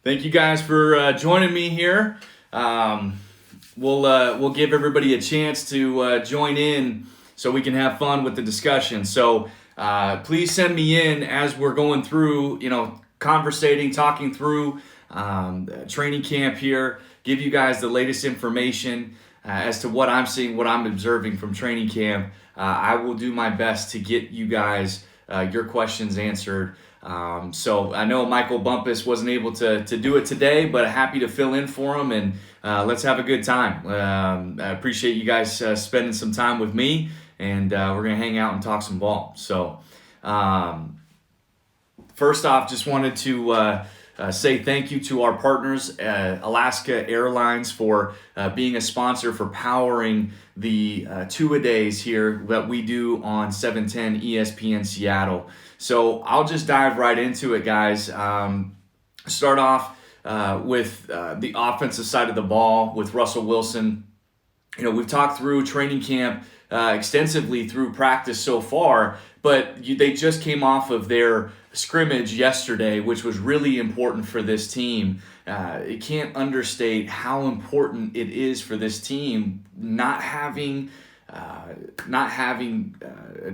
Thank you guys for joining me here. We'll give everybody a chance to join in so we can have fun with the discussion. So please send me in as we're going through, conversating, talking through training camp here. Give you guys the latest information as to what I'm seeing, what I'm observing from training camp. I will do my best to get you guys your questions answered. So I know Michael Bumpus wasn't able to do it today, but happy to fill in for him, and let's have a good time. I appreciate you guys spending some time with me, and we're going to hang out and talk some ball. So first off, just wanted to say thank you to our partners, Alaska Airlines, for being a sponsor, for powering the two-a-days here that we do on 710 ESPN Seattle. So I'll just dive right into it, guys. Start off with the offensive side of the ball with Russell Wilson. We've talked through training camp extensively through practice so far, but they just came off of their scrimmage yesterday, which was really important for this team. You can't understate how important it is for this team not having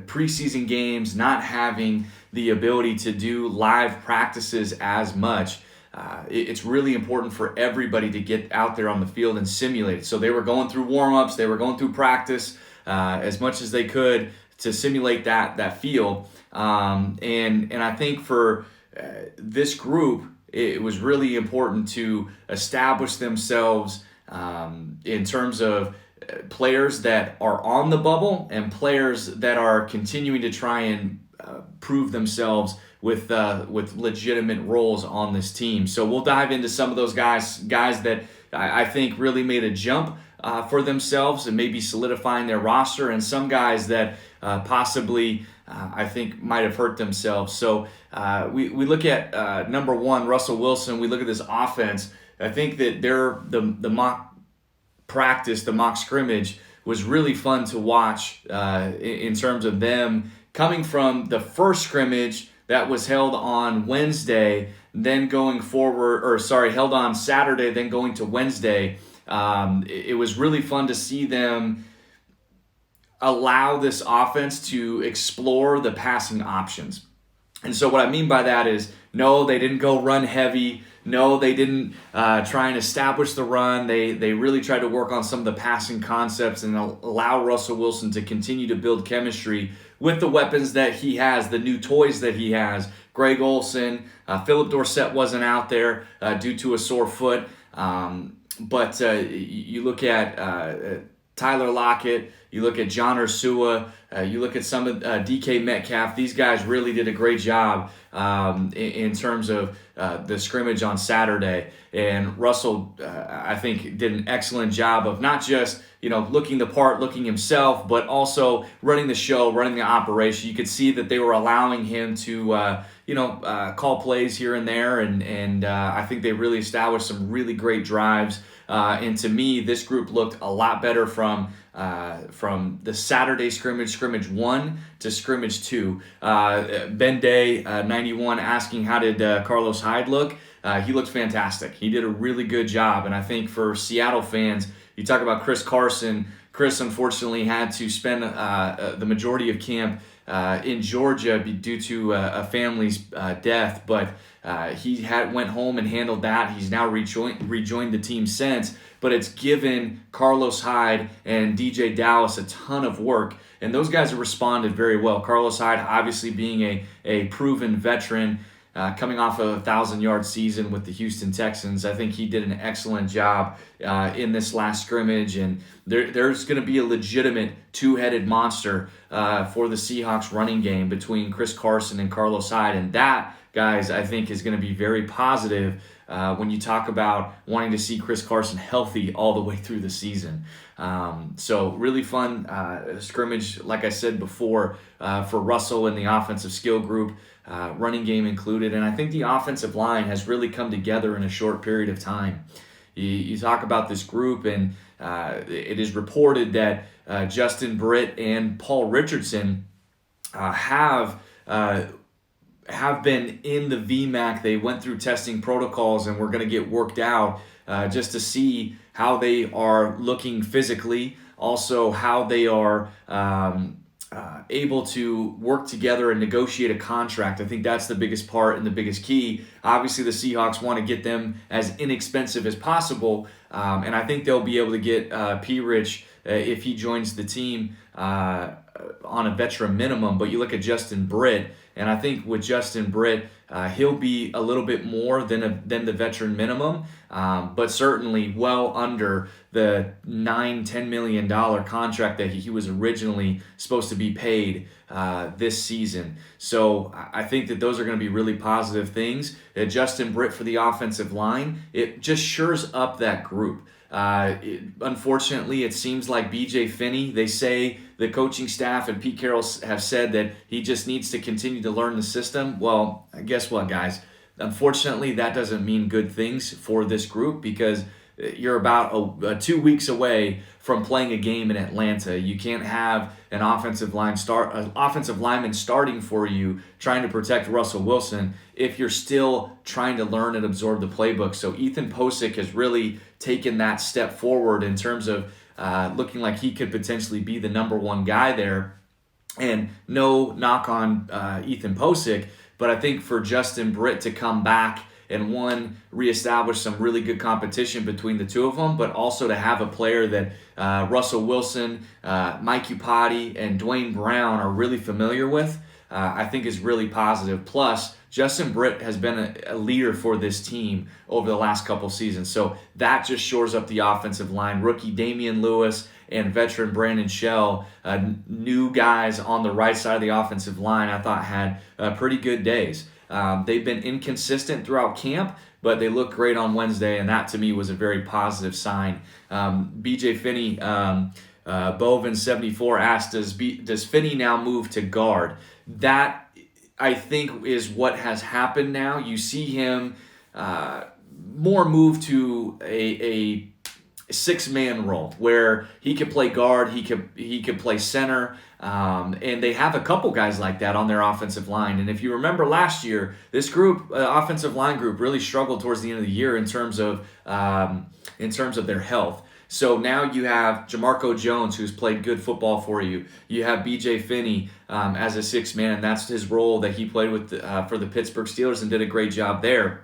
preseason games, not having the ability to do live practices as much. It's really important for everybody to get out there on the field and simulate it. So they were going through warm-ups, they were going through practice as much as they could to simulate that feel. And I think for this group, it was really important to establish themselves in terms of players that are on the bubble and players that are continuing to try and prove themselves with legitimate roles on this team. So we'll dive into some of those guys that I think really made a jump for themselves and maybe solidifying their roster, and some guys that possibly I think might have hurt themselves. So we look at number one, Russell Wilson. We look at this offense. I think that the mock practice, the mock scrimmage, was really fun to watch in terms of them coming from the first scrimmage that was held on Wednesday, then going forward, held on Saturday, then going to Wednesday. It was really fun to see them allow this offense to explore the passing options. And so what I mean by that is, no, they didn't go run heavy. No, they didn't try and establish the run. They really tried to work on some of the passing concepts and allow Russell Wilson to continue to build chemistry with the weapons that he has, the new toys that he has. Greg Olsen, Philip Dorsett wasn't out there due to a sore foot. But you look at Tyler Lockett, you look at John Ursua, you look at some of DK Metcalf. These guys really did a great job in terms of the scrimmage on Saturday. And Russell, I think, did an excellent job of not just looking the part, looking himself, but also running the show, running the operation. You could see that they were allowing him to call plays here and there, and I think they really established some really great drives. And to me, this group looked a lot better from the Saturday scrimmage 1 to scrimmage 2. Ben Day, 91, asking how did Carlos Hyde look? He looked fantastic. He did a really good job, and I think for Seattle fans, you talk about Chris Carson. Chris unfortunately had to spend the majority of camp in Georgia due to a family's death, but he went home and handled that. He's now rejoined the team since, but it's given Carlos Hyde and DJ Dallas a ton of work, and those guys have responded very well. Carlos Hyde obviously being a proven veteran, coming off a 1,000-yard season with the Houston Texans. I think he did an excellent job in this last scrimmage, and there's going to be a legitimate two-headed monster for the Seahawks running game between Chris Carson and Carlos Hyde, and that, guys, I think is going to be very positive when you talk about wanting to see Chris Carson healthy all the way through the season. So really fun scrimmage, like I said before, for Russell and the offensive skill group, running game included. And I think the offensive line has really come together in a short period of time. You talk about this group, and it is reported that Justin Britt and Paul Richardson have have been in the VMAC. They went through testing protocols and we're going to get worked out just to see how they are looking physically, also how they are able to work together and negotiate a contract. I think that's the biggest part and the biggest key. Obviously, the Seahawks want to get them as inexpensive as possible, and I think they'll be able to get P-Rich if he joins the team on a veteran minimum. But you look at Justin Britt, and I think with Justin Britt, he'll be a little bit more than the veteran minimum, but certainly well under the $9-10 million contract that he was originally supposed to be paid this season. So I think that those are going to be really positive things. Justin Britt for the offensive line, it just shores up that group. Unfortunately, it seems like BJ Finney, they say the coaching staff and Pete Carroll have said that he just needs to continue to learn the system. Well, guess what, guys? Unfortunately, that doesn't mean good things for this group, because you're about 2 weeks away from playing a game in Atlanta. You can't have an offensive lineman starting for you trying to protect Russell Wilson if you're still trying to learn and absorb the playbook. So Ethan Posick has really taken that step forward in terms of looking like he could potentially be the number one guy there. And no knock on Ethan Posick, but I think for Justin Britt to come back and reestablish some really good competition between the two of them, but also to have a player that Russell Wilson, Mike Upati, and Dwayne Brown are really familiar with, I think is really positive. Plus, Justin Britt has been a leader for this team over the last couple seasons, so that just shores up the offensive line. Rookie Damian Lewis and veteran Brandon Shell, new guys on the right side of the offensive line, I thought had pretty good days. They've been inconsistent throughout camp, but they look great on Wednesday, and that to me was a very positive sign. BJ Finney, Bovin74 asked, does Finney now move to guard? That, I think, is what has happened now. You see him more move to a six-man role where he could play guard, he could play center, and they have a couple guys like that on their offensive line. And if you remember last year, this group, offensive line group, really struggled towards the end of the year in terms of their health. So now you have Jamarco Jones, who's played good football for you. You have B.J. Finney as a six-man, and that's his role that he played with for the Pittsburgh Steelers and did a great job there.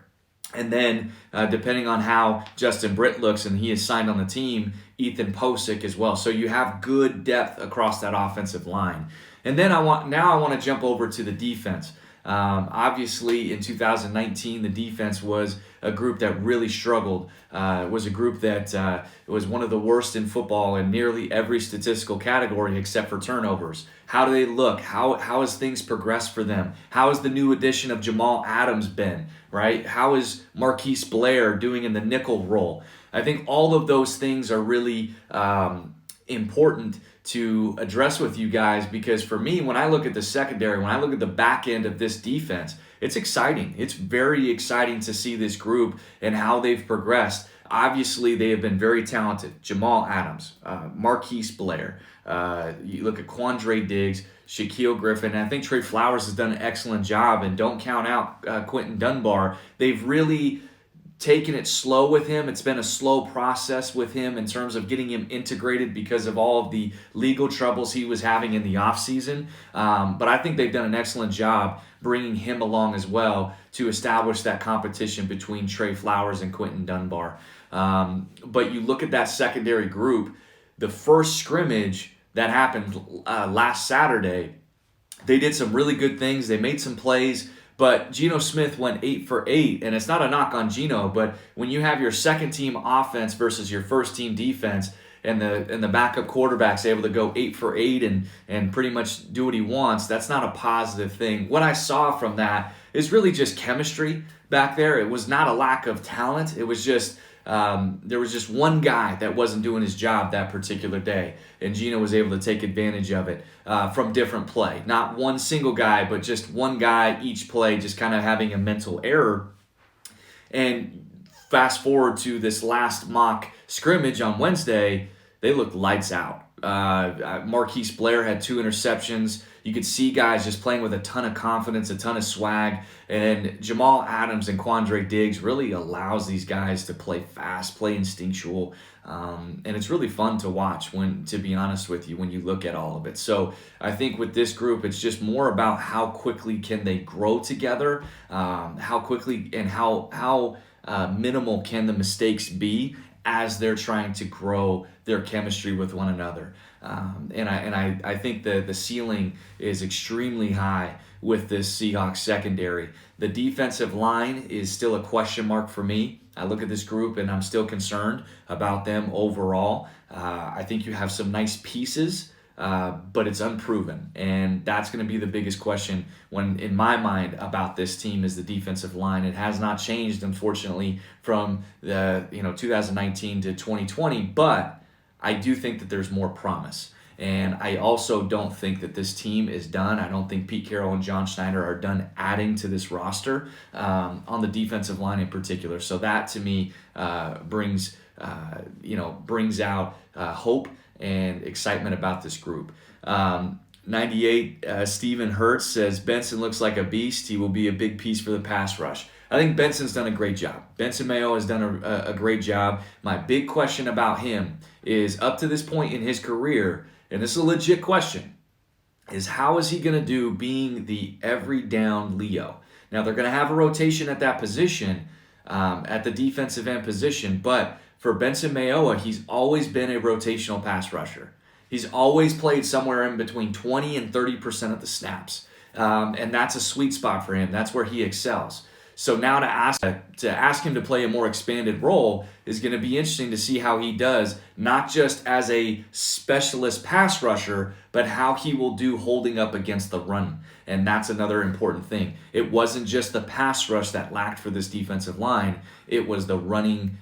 And then, depending on how Justin Britt looks, and he is signed on the team, Ethan Posick as well. So you have good depth across that offensive line. And then I want to jump over to the defense. Obviously, in 2019, the defense was a group that really struggled. It was a group that was one of the worst in football in nearly every statistical category except for turnovers. How do they look? How has things progressed for them? How has the new addition of Jamal Adams been, right? How is Marquise Blair doing in the nickel role? I think all of those things are really important to address with you guys, because for me, when I look at the secondary, when I look at the back end of this defense, it's exciting. It's very exciting to see this group and how they've progressed. Obviously, they have been very talented. Jamal Adams, Marquise Blair, you look at Quandre Diggs, Shaquille Griffin, and I think Trey Flowers has done an excellent job, and don't count out Quentin Dunbar. They've really taken it slow with him. It's been a slow process with him in terms of getting him integrated because of all of the legal troubles he was having in the offseason. But I think they've done an excellent job bringing him along as well to establish that competition between Trey Flowers and Quentin Dunbar. But you look at that secondary group, the first scrimmage that happened last Saturday, they did some really good things. They made some plays. But Geno Smith went 8 for 8, and it's not a knock on Geno, but when you have your second team offense versus your first team defense, and the backup quarterback's able to go 8 for 8 and pretty much do what he wants, that's not a positive thing. What I saw from that is really just chemistry back there. It was not a lack of talent. It was just there was just one guy that wasn't doing his job that particular day, and Geno was able to take advantage of it from different play. Not one single guy, but just one guy each play, just kind of having a mental error. And fast forward to this last mock scrimmage on Wednesday, they looked lights out. Marquise Blair had 2 interceptions. You could see guys just playing with a ton of confidence, a ton of swag, and Jamal Adams and Quandre Diggs really allows these guys to play fast, play instinctual, and it's really fun to watch, to be honest with you, when you look at all of it. So I think with this group, it's just more about how quickly can they grow together, how quickly and how minimal can the mistakes be as they're trying to grow their chemistry with one another. And I think the ceiling is extremely high with this Seahawks secondary. The defensive line is still a question mark for me. I look at this group and I'm still concerned about them overall. I think you have some nice pieces, but it's unproven. And that's going to be the biggest question in my mind about this team is the defensive line. It has not changed, unfortunately, from the 2019 to 2020, but I do think that there's more promise. And I also don't think that this team is done. I don't think Pete Carroll and John Schneider are done adding to this roster on the defensive line in particular. So that to me brings out hope and excitement about this group. 98 Stephen Hertz says Benson looks like a beast. He will be a big piece for the pass rush. I think Benson's done a great job. Benson Mayo has done a great job. My big question about him is up to this point in his career, and this is a legit question, is how is he going to do being the every down Leo? Now, they're going to have a rotation at that position, at the defensive end position, but for Benson Mayowa, he's always been a rotational pass rusher. He's always played somewhere in between 20 and 30% of the snaps, and that's a sweet spot for him. That's where he excels. So now to ask him to play a more expanded role is going to be interesting to see how he does, not just as a specialist pass rusher, but how he will do holding up against the run. And that's another important thing. It wasn't just the pass rush that lacked for this defensive line. It was the run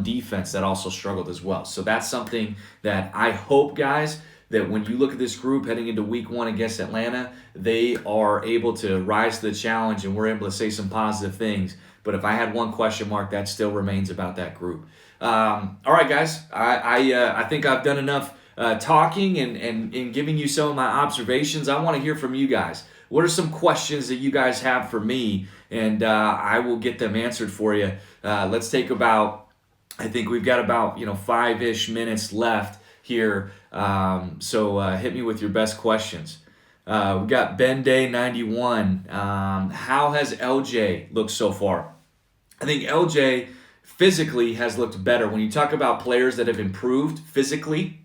defense that also struggled as well. So that's something that I hope, guys, that when you look at this group heading into week 1 against Atlanta, they are able to rise to the challenge and we're able to say some positive things. But if I had one question mark, that still remains about that group. All right, guys, I think I've done enough talking and giving you some of my observations. I want to hear from you guys. What are some questions that you guys have for me? And I will get them answered for you. Let's take I think we've got about 5-ish minutes left here. So hit me with your best questions. We got Ben Day 91. How has LJ looked so far? I think LJ physically has looked better. When you talk about players that have improved physically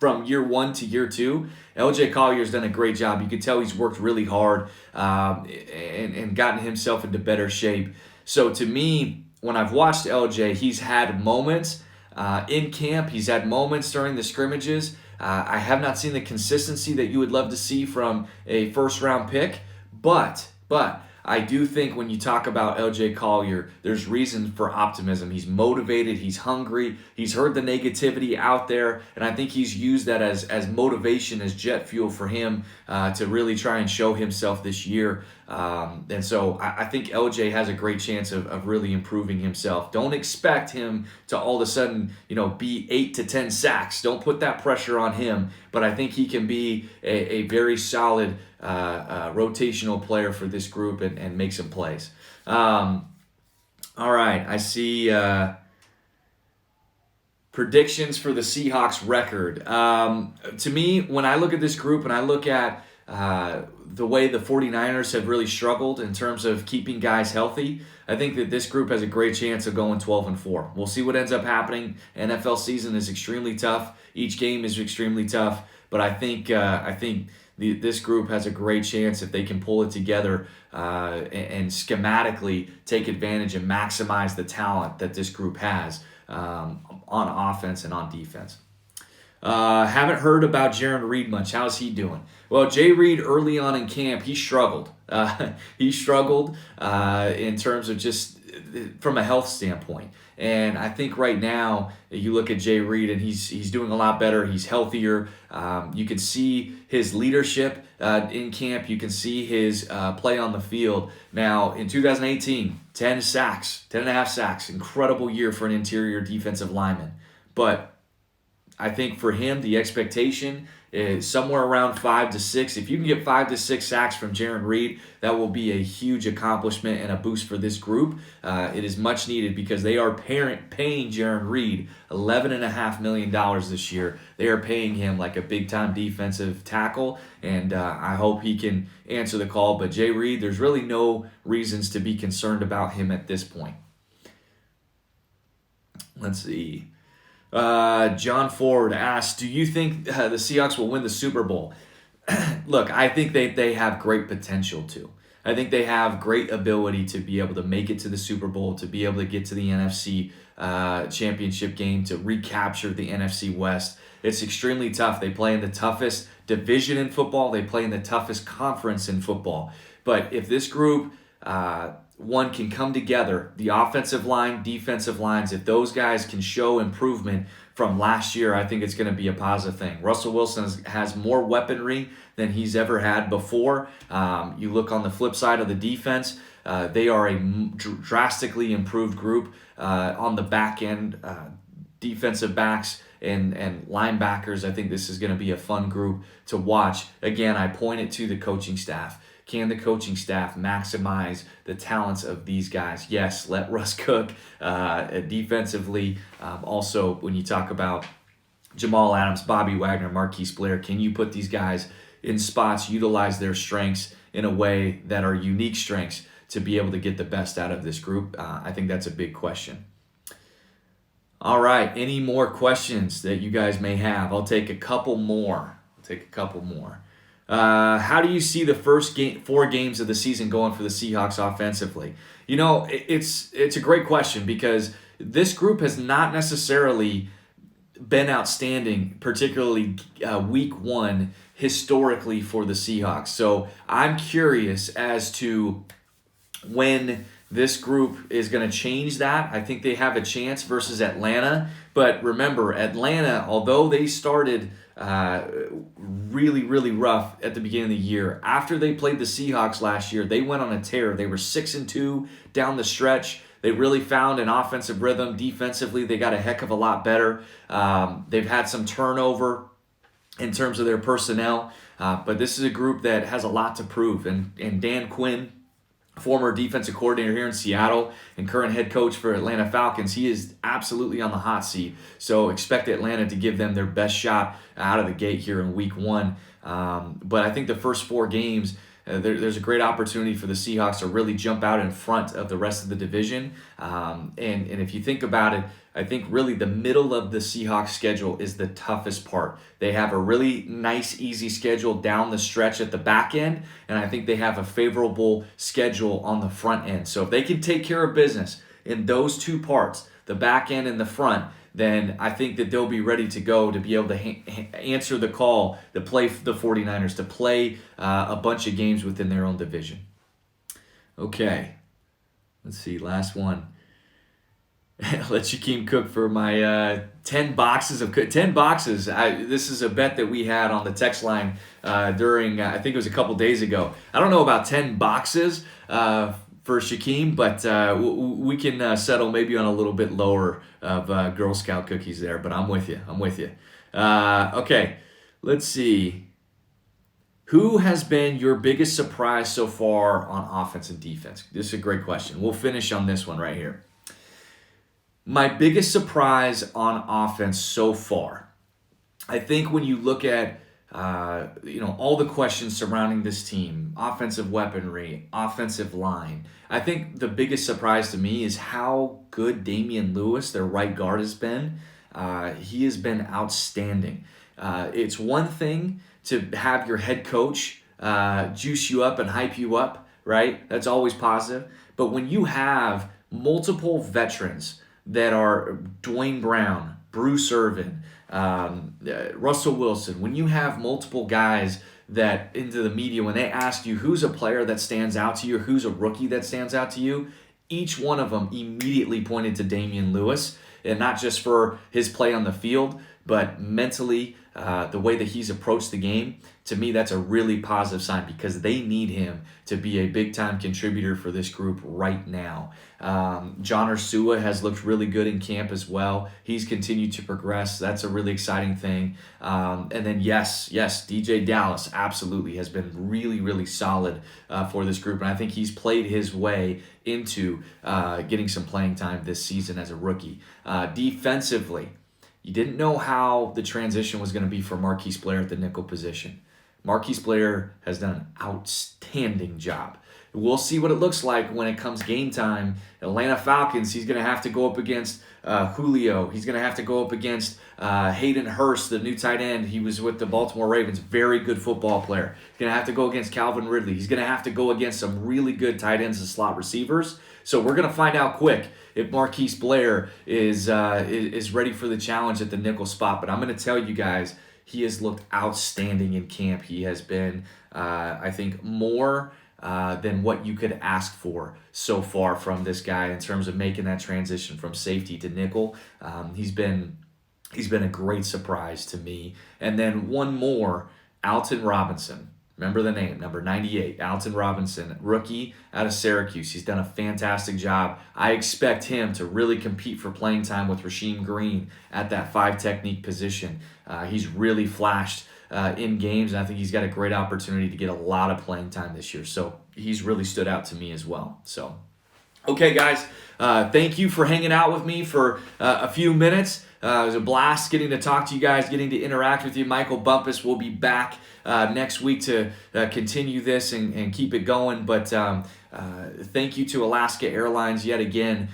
from year 1 to year 2, LJ Collier's done a great job. You can tell he's worked really hard and gotten himself into better shape. So to me, when I've watched LJ, he's had moments in camp. He's had moments during the scrimmages. I have not seen the consistency that you would love to see from a first-round pick, but I do think when you talk about LJ Collier, there's reason for optimism. He's motivated, he's hungry, he's heard the negativity out there, and I think he's used that as motivation, as jet fuel for him to really try and show himself this year. And so I think LJ has a great chance of really improving himself. Don't expect him to all of a sudden, be 8 to 10 sacks. Don't put that pressure on him. But I think he can be a very solid rotational player for this group and make some plays. All right, I see predictions for the Seahawks record. To me, when I look at this group and I look at the way the 49ers have really struggled in terms of keeping guys healthy, I think that this group has a great chance of going 12-4. We'll see what ends up happening. NFL season is extremely tough. Each game is extremely tough, but I think this group has a great chance if they can pull it together and schematically take advantage and maximize the talent that this group has on offense and on defense. Haven't heard about Jaron Reed much. How's he doing? Well, Jay Reed early on in camp, he struggled. He struggled in terms of just from a health standpoint. And I think right now, you look at Jay Reed and he's doing a lot better. He's healthier. You can see his leadership in camp. You can see his play on the field. Now, in 2018, 10 and a half sacks. Incredible year for an interior defensive lineman. But I think for him, the expectation somewhere around 5 to 6. If you can get 5 to 6 sacks from Jaron Reed, that will be a huge accomplishment and a boost for this group. It is much needed because they are paying Jaron Reed $11.5 million this year. They are paying him like a big-time defensive tackle, and I hope he can answer the call. But Jay Reed, there's really no reasons to be concerned about him at this point. Let's see. John Ford asks, do you think the Seahawks will win the Super Bowl? Look, I think they have great potential to. I think they have great ability to be able to make it to the Super Bowl, to be able to get to the NFC championship game, to recapture the NFC West. It's extremely tough. They play in the toughest division in football. They play in the toughest conference in football. But if this group, one, can come together, the offensive line, defensive lines, if those guys can show improvement from last year, I think it's going to be a positive thing. Russell Wilson has more weaponry than he's ever had before. You look on the flip side of the defense, they are a drastically improved group on the back end, defensive backs and linebackers. I think this is going to be a fun group to watch. Again, I point it to the coaching staff. Can the coaching staff maximize the talents of these guys? Yes, let Russ cook defensively. Also, when you talk about Jamal Adams, Bobby Wagner, Marquise Blair, can you put these guys in spots, utilize their strengths in a way that are unique strengths to be able to get the best out of this group? I think that's a big question. All right, any more questions that you guys may have? I'll take a couple more. How do you see the first 4 games of the season going for the Seahawks offensively? You know, it's a great question because this group has not necessarily been outstanding, particularly week 1 historically for the Seahawks. So I'm curious as to when this group is going to change that. I think they have a chance versus Atlanta. But remember, Atlanta, although they started really, really rough at the beginning of the year, after they played the Seahawks last year, they went on a tear. They were 6-2 down the stretch. They really found an offensive rhythm. Defensively, they got a heck of a lot better. They've had some turnover in terms of their personnel, but this is a group that has a lot to prove. And Dan Quinn, former defensive coordinator here in Seattle and current head coach for Atlanta Falcons, he is absolutely on the hot seat. So expect Atlanta to give them their best shot out of the gate here in week 1. But I think the first 4 games, there's a great opportunity for the Seahawks to really jump out in front of the rest of the division. And if you think about it, I think really the middle of the Seahawks schedule is the toughest part. They have a really nice, easy schedule down the stretch at the back end, and I think they have a favorable schedule on the front end. So if they can take care of business in those 2 parts, the back end and the front, then I think that they'll be ready to go to be able to answer the call to play the 49ers, to play a bunch of games within their own division. Okay, let's see, last one. Let Shaquem cook for my 10 boxes of 10 boxes. This is a bet that we had on the text line during, I think it was a couple days ago. I don't know about 10 boxes for Shaquem, but we can settle maybe on a little bit lower of Girl Scout cookies there, but I'm with you. Okay, let's see. Who has been your biggest surprise so far on offense and defense? This is a great question. We'll finish on this one right here. My biggest surprise on offense so far, I think when you look at all the questions surrounding this team, offensive weaponry, offensive line, I think the biggest surprise to me is how good Damian Lewis, their right guard, has been. He has been outstanding. It's one thing to have your head coach juice you up and hype you up, right? That's always positive. But when you have multiple veterans that are Dwayne Brown, Bruce Irvin, Russell Wilson, when you have multiple guys that into the media, when they ask you who's a player that stands out to you, or who's a rookie that stands out to you, each one of them immediately pointed to Damian Lewis, and not just for his play on the field, but mentally, the way that he's approached the game, to me, that's a really positive sign because they need him to be a big-time contributor for this group right now. John Ursua has looked really good in camp as well. He's continued to progress. That's a really exciting thing. And then, yes, DJ Dallas absolutely has been really, really solid for this group. And I think he's played his way into getting some playing time this season as a rookie. Defensively, you didn't know how the transition was going to be for Marquise Blair at the nickel position. Marquise Blair has done an outstanding job. We'll see what it looks like when it comes game time. Atlanta Falcons, he's going to have to go up against Julio. He's going to have to go up against Hayden Hurst, the new tight end. He was with the Baltimore Ravens, very good football player. He's going to have to go against Calvin Ridley. He's going to have to go against some really good tight ends and slot receivers. So we're going to find out quick if Marquise Blair is ready for the challenge at the nickel spot. But I'm going to tell you guys, he has looked outstanding in camp. He has been, I think, more than what you could ask for so far from this guy in terms of making that transition from safety to nickel. He's been a great surprise to me. And then one more, Alton Robinson. Remember the name, number 98, Alton Robinson, rookie out of Syracuse. He's done a fantastic job. I expect him to really compete for playing time with Rasheem Green at that 5 technique position. He's really flashed in games, and I think he's got a great opportunity to get a lot of playing time this year. So he's really stood out to me as well. So, okay, guys, thank you for hanging out with me for a few minutes. It was a blast getting to talk to you guys, getting to interact with you. Michael Bumpus will be back next week to continue this and keep it going. But thank you to Alaska Airlines yet again